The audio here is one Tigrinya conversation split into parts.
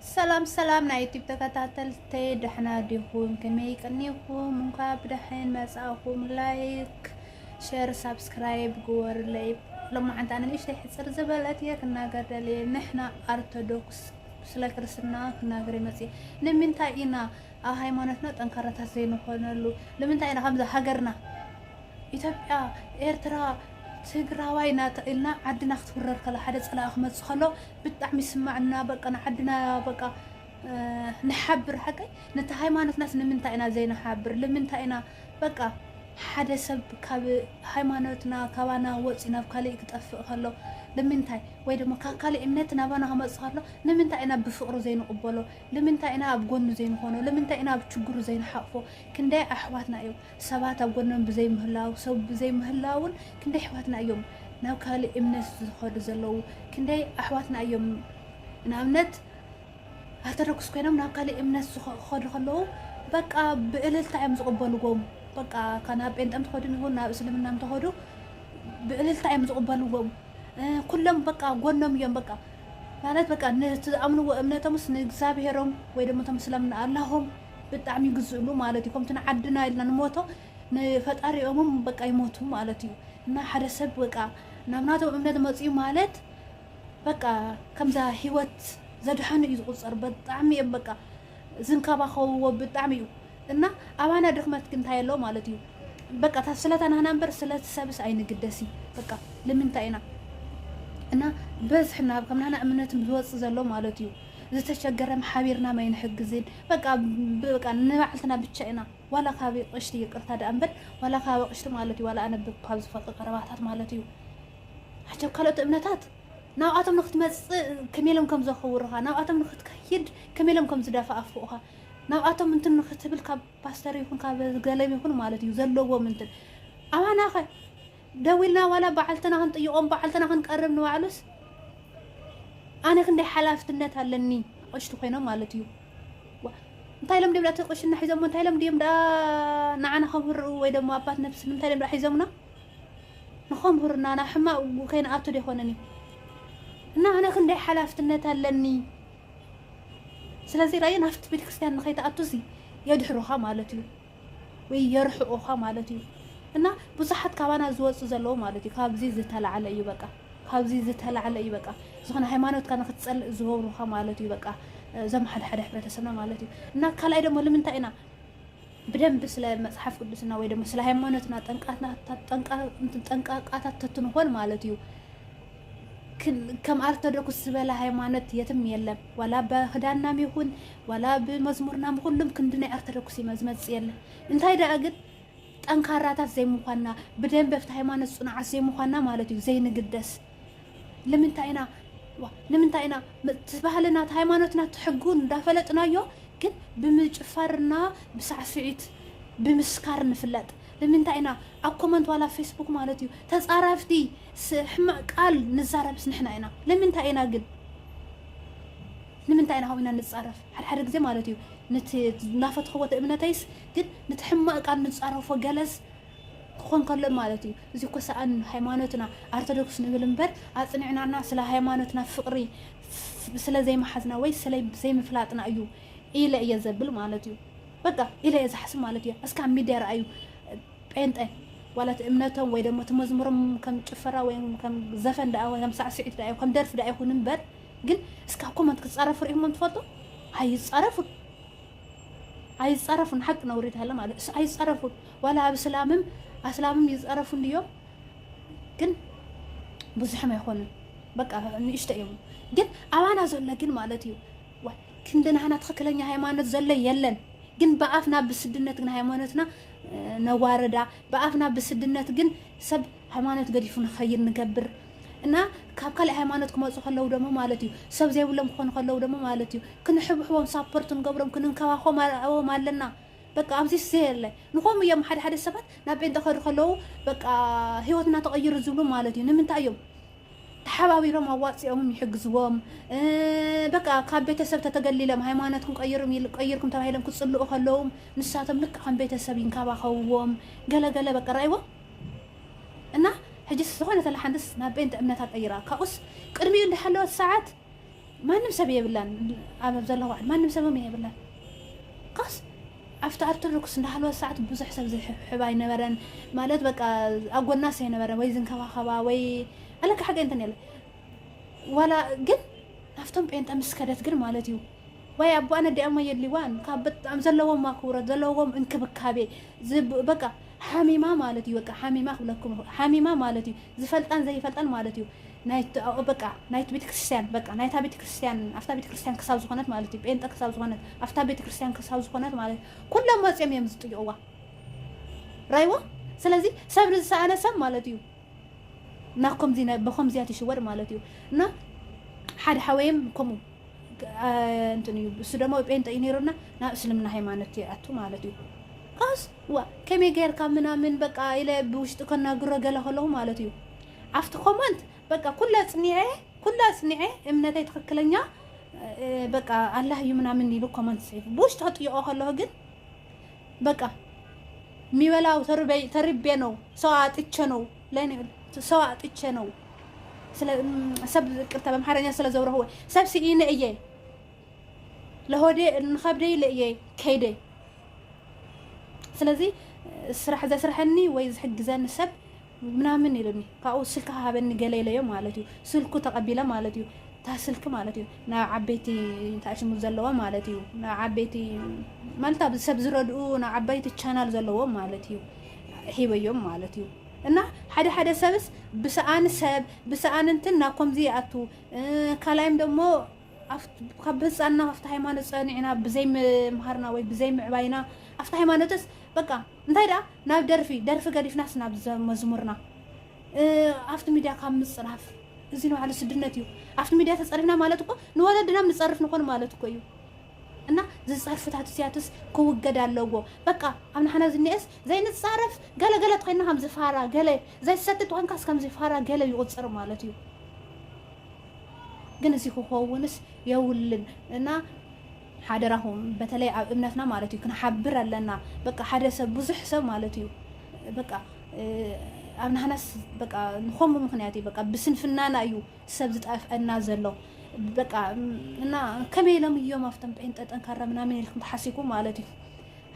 سلام سلام نايتي بتكتاتلتي دحنا ديكم كميك انيكم منقاب دحين مساكم لايك شير سبسكرايب جور لي لما عندنا ايش تحصر زبلات يكنا قدلي نحنا ارثوذكس سلا ክርስትና ክናገር ይመጽ ለምንታይ ኢና ሃይማኖትና ጠንካራታ ዘይኑ ሆነሉ ለምንታይ ኢና ከምዛ ሃገርና ኢትዮጵያ ኤርትራ ትግራዋይ ናተኢልና ዓድና ክትወረር ከላ ሓደ ፀላእ ክመጽ ከሎ ብጣዕሚ ይስማዕና በቃ ዓድና በቃ ንሓብር ሓቀይ ነታ ሃይማኖትናስ ንምንታይ ኢና ዘይንሓብር ለምንታይ ኢና በቃ ሓደ ሰብ ካብ ሃይማኖትና ካባና ወፂና ካሊእ ክጠፍእ ከሎ ለምንታይ ወይ ደሞ ካሊ እምነት ናባና ከመጽ ከሎ ለምንታይ ኢና ብፍቅሩ ዘይንቅበሎ ለምንታይ ኢና ኣብ ጎኑ ዘይንኾኖ ለምንታይ ኢና ኣብ ችግሩ ዘይንሓቅፎ ክንደይ ኣሕዋትና እዮም ሰባት ኣብ ጎኖም ብዘይ ምህላው ሰብ ብዘይ ምህላውን ክንደይ ኣሕዋትና እዮም ናብ ካሊ እምነት ዝኸዱ ዘለው ክንደይ ኣሕዋትና እዮም ንኣብነት ኦርቶዶክስ ኮይኖም ናብ ካሊ እምነት ዝኸዱ ከለው በቃ ብእልልታ እዮም ዝቅበልዎም በቃ ካና ጴንጤም ተኸዱ ይሁን ናብ እስልምናም ተኸዱ ብእልልታ እዮም ዝቅበልዎም كلهم بقى قولهم يوم بقى ማለት በቃ ነተአምኑ እምነተሙስ ንእግዚአብሔሮም ወይ ደሞ ተመስለምና አላህም በጣም ይግዙሉ ማለት ይኮም ተናዓድና ኢልና ንሞቶ ነፈጣሪኦም በቃ ይሞቱ ማለት እዩ እና ሓደ ሰብ በቃ ናምናቶም እምነት መጽዩ ማለት በቃ ከምዛ ህይወት ዘድሐኑ ይዝቁጽር በጣም ይም በቃ ዝንከባኸው በጣም እዩ እና አባና ድክመት ክንታይ ያለው ማለት እዩ በቃ ታስለታና ናምበር ስለተሰብስ አይንግደሲ በቃ ለምንታይና እና በዝሕና ከምናና እምነት ዝወጽ ዘሎ ማለት እዩ ዝተቸገረ ማሕቢርና ማይ ንሕግዝን በቃ ንባዕልትና ብቻ ኢና ዋላ ካቢ ቅሽቲ ይቅርታ ዳንበል ዋላ ካቢ ቅሽቲ ማለት እዩ ዋላ ኣነ ብካብ ዝፈቅ ቀረባታት ማለት እዩ ሓጨብ ካልኦት እምነታት ናብኣቶም ንክትመጽ ከመሎም ከም ዘኽውሩኻ ናብኣቶም ንክትከይድ ከመሎም ከም ዝዳፋኣፍቑኻ ናብኣቶም እንትን ንክትብል ካብ ፓስተር ይኹን ካብ ገለም ይኹን ማለት እዩ ዘለዎም እንትን ኣማናኸ ደውልና ዋላ ባዓልተና ክንጥይቆም ባዓልተና ክንቀርብ ንባዕሉስ ኣነ ክንደይ ሓላፍትነት ኣለኒ ቅሽቲ ኮይኖም ማለት እዩ እንታይ ለም ደብላ ተቅሽና ሒዞም እንታይ ለም ደም ዳ ንዓና ከብሩ ወይ ደሞ ኣባት ነፍስ እንታይ ለም ዳ ሒዞምና ንኸምሩና ና ሕማ ከይና ኣቶ ደይኮነኒ እና ኣነ ክንደይ ሓላፍትነት ኣለኒ ስለዚህ ራይ ናፍት ቤተክርስቲያን ንኸይተኣቱሲ የድሕሩኻ ማለት እዩ ወይ የርሕቑኻ ማለት እዩ እና ብዙሓት ካባና ዝወጽ ዘለው ማለት እዩ ካብዚ ዝተላዓለ እዩ በቃ ካብዚ ዝተላዓለ እዩ በቃ ዝኾነ ሃይማኖት ካን ክትጸልእ ዝገብሩኻ ማለት እዩ በቃ ዘም ሓደ ሕብረተሰብና ማለት እዩ እና ካልኣይ ደሞ ለምንታይ ኢና ብደንብ ስለ መጽሓፍ ቅዱስና ወይ ደሞ ስለ ሃይማኖትና ጠንቃቃታት ትትንሆን ማለት እዩ ከም ኦርቶዶክስ ዝበለ ሃይማኖት የትም የለም ወላ በክዳናም ይሁን ወላ በመዝሙርናም ሁሉም ክንድናይ ኦርቶዶክስ ይመዝመጽ የለ እንታይ ዳ ግን ጠንካራታት ዘይምዃና ብደንብ በፍታ ሃይማኖት ጽኑዓት ዘይምዃና ማለት እዩ ዘይንግደስ ለምንታይ ኢና ትባህልና ሃይማኖትና ትሕጉን እንዳፈለጥናዮ ግን ብምጭፋርና ብሳዕስዒት ብምስካር ንፍለጥ ለምንታይ ኢና ኣብ ኮመንት ዋላ ፌስቡክ ማለት እዩ ተጻራፍቲ ሕማቅ ቃል ንዛረብስ ንሕና ኢና ለምንታይ ኢና ግን ንምንታይ ኢና ሆይና ንጻረፍ ሓደ ግዜ ማለት እዩ ነቲ ናፈትኸው እምነተይስ ግን ንትሕማቅ ቃል ንጻረፎ ገለስ ክኾን ከሎ ማለት እዩ እዚ ኮሳኣን ሃይማኖትና ኦርቶዶክስ ንብል እምበር ኣጽኒዕናና ስለ ሃይማኖትና ፍቅሪ ስለ ዘይመሓዝና ወይ ስለ ዘይምፍላጥና እዩ ኢለ እየ ዘብል ማለት እዩ በቃ ኢለ እየ ዝሓስብ ማለት እዩ እስካ ሚድያ ረኣዩ ጴንጤ ዋላት እምነቶም ወይ ደሞ ተመዝሙሮም ከም ጭፈራ ወይ ከም ዘፈን ዳ ወይ ከም ሳዕስዒት ዳ ከም ደርፍ ዳ ይኹን እምበር ግን እስካ ኮመንት ክጻረፉ ርኢሞም ትፈልጡ ኣይጻረፉን ሓቅ ነውሪት ሃለ ማለት ኣይጻረፉን ዋላ ኣብ እስላምም ይጻረፉን ድዮም ግን ብዙሕም ኣይኾኑን በቃ ንእሽተ እዮም ግን ኣባና ዘሎ ግን ማለት እዩ ክንድናህና ትኽክለኛ ሃይማኖት ዘሎ የለን ግን በኣፍና ብስድነት ግን ሃይማኖትና ነዋረዳ በኣፍና ብስድነት ግን ሰብ ሃይማኖት ገዲፉ ንኸይር ንገብር እና ካብ ካልእ ሃይማኖት ክመጹ ከለው ደሞ ማለት እዩ ሰብ ዘይብሎም ክኾኑ ከለው ደሞ ማለት እዩ ክንሕብሕቦም ሳፖርት ንገብሮም ክንንከባኸቦም ኣለና በቃ ኣብዚ ዘየለ ንኾም እዮም ሓደ ሰባት ናብ ጴንጤ ከዱ ከለው በቃ ህይወትና ተቐይሩ ዝብሉ ማለት እዩ ንምንታይ እዮም ተሓባቢሮም ኣዋፂኦም ይሕግዝዎም በቃ ካብ ቤተሰብ ተተገሊሎም ሃይማኖት ክንቀይርኩም ተባሂሎም ክጽልኡ ከለው ንሳቶም ልክ ከም ቤተሰብ ይንከባኸብዎም ገለገለ በቃ ራይዎ እና ሕጂስ ዝኾነ ተላሓንድስ ናብ ጴንጤ እምነታ ቀይራ ካኡስ ቅድሚኡ እንደሓለወት ሰዓት ማንም ሰብ የብላን ኣብ ዘለዎ ማንም ሰብ የብላን قص أفت أرتركس نحلو ساعة بزح سب زح حباي نبرن مالت بقى أقول ناس هنا نبرن ويزن كوا خوا وي ألك حاجة أنت نيل ولا جن أفتم بأنت أمس كدت جن مالتيو وي أبو أنا دي أما يدليوان كابت أمزلوا ما كورة زلوا إنك بكابي زب بقى حميمة مالتيو بقى حميمة لكم حميمة مالتيو زفلتان زي فلتان مالتيو نايت بقى نايت بيت كريستيان بقى نايت بيت كريستيان أفتا بيت كريستيان كساو زخانات مالتي بأنت كساو زخانات أفتا بيت كريستيان كساو زخانات مالتي كل ما تسمع يمزطي جوا رايوه سلازي سبر أنا سب مالتيو ناقم زينا بخم زياتي شوار مالتيو نا حد حويم كمو أنتونيو سودامو بأنت إنيرنا نا أسلمنا هاي مالتي أتو مالتيو قاس وا كم يجير كامنا من بقى إلى بوشت كنا جرا جل هلو مالتيو عفت كومنت بقى كلها صنيعة إمنا تتخكلنيا بقى الله يمنع مني لو كمان سيف بوش تحطيه الله جد بقى ميولاو تربينو ساعات إتشنو لين ساعات إتشنو سب كتاب محرني سلا زوره هو سب سئين إيه لهودي نخبري لإيه كيدي سلازي سرح ذا سرحني ويز حق زان السب ምናምን ይለኒ ካው ስልካ ሃበኒ ገለይለዮ ማለት እዩ ስልኩ ተቀቢለ ማለት እዩ ታስልክ ማለት እዩ ና ዓበይቲ ታሽሙ ዘለዎ ማለት እዩ ና ዓበይቲ ማልታ ሰብ ዝረድኡ ና ዓበይቲ ቻናል ዘለዎ ማለት እዩ ሂበዮም ማለት እዩ እና ሓደ ሰብስ ብሰአን ሰብ ብሰአን እንትን ና ኮምዚ አቱ ካላይም ደሞ ካብህፃና afta ሃይማኖት ጸኒዕና ብዘይ መሃርና ወይ ብዘይ ምዕባይና afta ሃይማኖትስ በቃ እንታይ ዳ ናብ ደርፊ ገዲፍናስ ናብ መዝሙርና afta ሚዲያ ካብ ምጽራፍ እዚ ነው على ስድነት እዩ afta ሚዲያ ተጸሪፍና ማለት እኮ ንወለድና ምንጸርፍ ንኮን ማለት እኮ እዩ እና ዝጻርፍታት ሲያትስ ክውገድ ኣለዎ በቃ አምና ሓና ዝኒእስ ዘይንጻረፍ ገለ ተኸይና ከም ዝፋራ ገለ ዘይሰጥት ወንካስ ከም ዝፋራ ገለ ይቆጽር ማለት እዩ ግን እዚ ክኾውንስ የውልን እና ሓደራሁም በተለይ ኣብ እምነትና ማለት እዩ ክንሓብር ኣለና በቃ ሓደ ሰብ ብዙሕ ሰብ ማለት እዩ በቃ ኣብና ሓናስ በቃ ንኹም ምክንያት በቃ ብስንፍናና እዩ ሰብ ዝጣፍአና ዘሎ በቃ እና ከመይሎም እዮም ኣፍተም ጴንጠ ጠንካራ ምናምን ኢልኩም ተሓሲኩም ማለት እዩ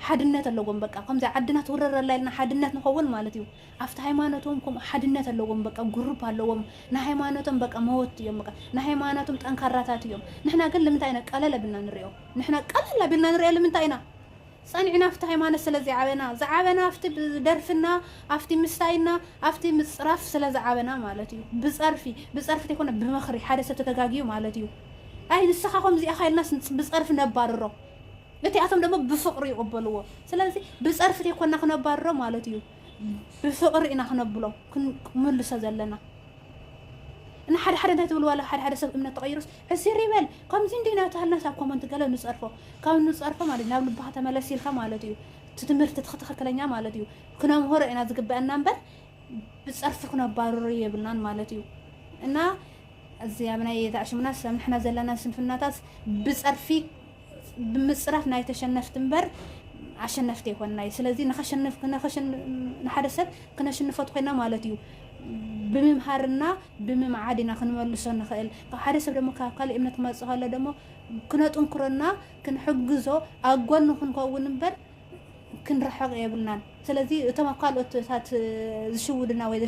ሓድነት ኣለዎም በቃ ከምዚ ዓድና ትውረር ኣለና ሓድነት ንኸውን ማለት እዩ ኣፍተ ሃይማኖቶም ከም ሓድነት ኣለዎም በቃ ግሩፕ ኣለዎም ንሃይማኖቶም በቃ መወት እዮም በቃ ንሃይማኖቶም ጠንካራታት እዮም ንሕና ግን ለምንታይና ቀለለ ብልና ንሪኦ ንሕና ቀለለ ብልና ንሪኦ ለምንታይና ጸኒዕና ኣፍተ ሃይማኖት ስለዚ ዓበና ዝዓበና ኣፍቲ ደርፍና ኣፍቲ ምስታይና ኣፍቲ ምጽራፍ ስለዚ ዓበና ማለት እዩ ብጸርፊ ተይኮነ ብመኽሪ ሓደ ሰብ ተተጋጊዩ ማለት እዩ ኣይ ንስኻ ከምዚኣ ኻይልናስ ብጸርፊ ነባርሮ ነቲኣቶም ደሞ ብፍቅሪ ይقبلዎ ስለዚ ብጸርፊ ተይኮና ክነባርሮ ማለት እዩ ብፍቅሪ ኢና ክነብሎ ክንምልሶ ዘለና እና ሓደ እንታይ ትብሉ ዋላ ሓደ ሰብ እምነት ተቀይሩስ ሕሲር ይበል ከምዚ እንዲና ተሃልና ሳብ ኮመንት ገለ ንጸርፎ ካብ ንጸርፎ ማለት ናብ ልባህ ተመለሲልካ ማለት እዩ ትምህርት ተኸተኸለኛ ማለት እዩ ክነምሆረ ኢና ዝግበአና እምበር ብጸርፊ ክነባርሮ የብልናን ማለት እዩ እና እዚያ ምናይ ተዓሽሙና ሰምሕና ዘለና ስንፍናታት ብጸርፊ ብምጽራፍ ናይ ተሸነፍት እምበር አሸነፍት ይኮንናይ ስለዚ ንኸሸነፍ ንሓደ ሰብ ክነሽንፈት ኮይና ማለት እዩ ብምምሃርና ብምምዓድና ክንመልሶ ንኽእል ሓደ ሰብ ደሞ ካል እምነት ክመጽእ ከሎ ደሞ ክነጥንክረና ክንሕግዞ ኣጎኑ ክንከውን እምበር ክንረሕቕ የብልናን ስለዚ እቶም ካልኦታት ዝሽውድና ወይ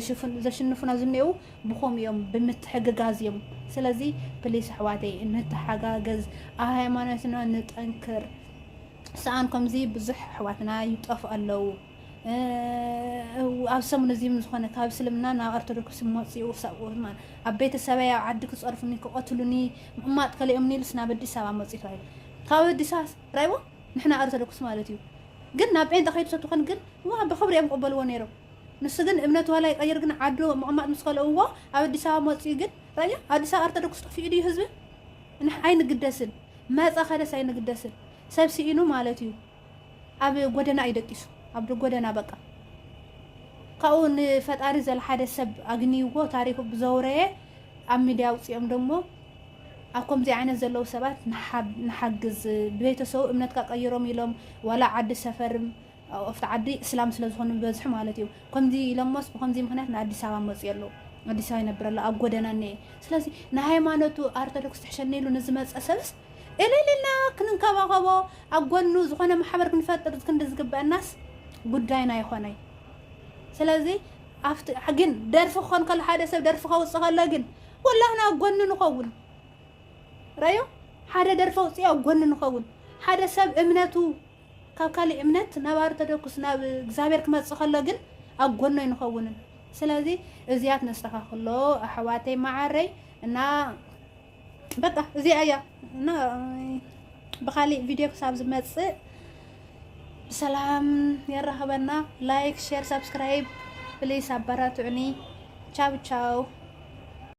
ዘሽንፉና ዝኔው ብኾም እዮም ብምትሕግጋዝ እዮም ስለዚ ፕሊስ ኣሕዋተይ እንተሓጋገዝ ኣብ ሃይማኖትና ንጠንክር ሰኣን ከምዚ ብዙሕ ኣሕዋትና ይጠፍኡ ኣለዉ ኣብ ሰሙን እዚ ዝኾነ ካብ እስልምና ናብ ኦርቶዶክስ መጽኡ ሰብኡማ ኣብ ቤተሰበይ ኣብ ዓዲ ክጸርፉኒ ክቐትሉኒ እማጥ ከሊኦም ኒልስ ናብ ኣዲስ ኣበባ መጽኢት ይል ካብ ኣዲስ ኣበባ ራይዎ ንሕና ኦርቶዶክስ ማለት እዩ ግን ናብ ጴንጤ ኸይዱ ሰትኾን ግን ዋ ብኽብሪ እዮም ቅበልዎ ነይሮም ንሱ ግን እምነቱ ዋላ ይቀይር ግን ዓዱ መቕማጥ ምስ ከለእዎ ኣብ ኣዲስ ኣበባ መጽኡ ግን ራያ ኣዲስ ኣበባ ኦርቶዶክስ ጠፊኡ ድዩ ህዝቢ ኣይንግደስን መጻ ኸደስ ኣይንግደስን ሰብ ሲኢኑ ማለት እዩ ኣብ ጎደና ኣይደቂሱ ኣብ ጎደና በቃ ካብኡ ንፈጣሪ ዘለ ሓደ ሰብ ኣግኒይዎ ታሪኩ ብዘውረየ ኣብ ሚድያ ውፅኦም ደሞ ኣብ ከምዚ ዓይነት ዘለዉ ሰባት ንሓግዝ ቤተሰቡ እምነትካ ቀይሮም ኢሎም ዋላ ዓዲ ሰፈርም ኣብቲ ዓዲ እስላም ስለ ዝኾኑ በዝሑ ማለት እዩ ከምዚ ኢሎሞስ ብከምዚ ምክንያት ንኣዲስ ኣበባ መፅኡ ኣለዉ አዲስ አበባ ነብራላ አጎደናኔ ስለዚህ ናሃይማኖቱ ኦርቶዶክስ ተሸነሉ ንዝመጽ ሰብስ እለለና ክንንከባከቦ አጎኑ ዝኾነ ማሕበር ክንፈጥር ክንድዝግበአናስ ጉዳይና ይኾነይ ስለዚህ አፍት ግን ደርፍ ኾን ከለ ሓደ ሰብ ደርፍ ከውጽ ከለ ግን ወላህና አጎኑ ንኸውን ራዮ ሓደ ደርፍ ከውጽ አጎኑ ንኸውን ሓደ ሰብ እምነቱ ካካሊ እምነት ናብ ኦርቶዶክስ ናብ እግዚአብሔር ክመጽ ከለ ግን አጎኑ ይንኸውን ስለዚህ እዚያት ነስተካክሎ አሕዋተይ ማዓረይ እና በቃ እዚያ ያ እና በኻሊ ቪዲዮ ክሳብ ዝመጽእ ሰላም يرهبنا لايك شير سبسكرايب بليز አበራቱኒ ቻው ቻው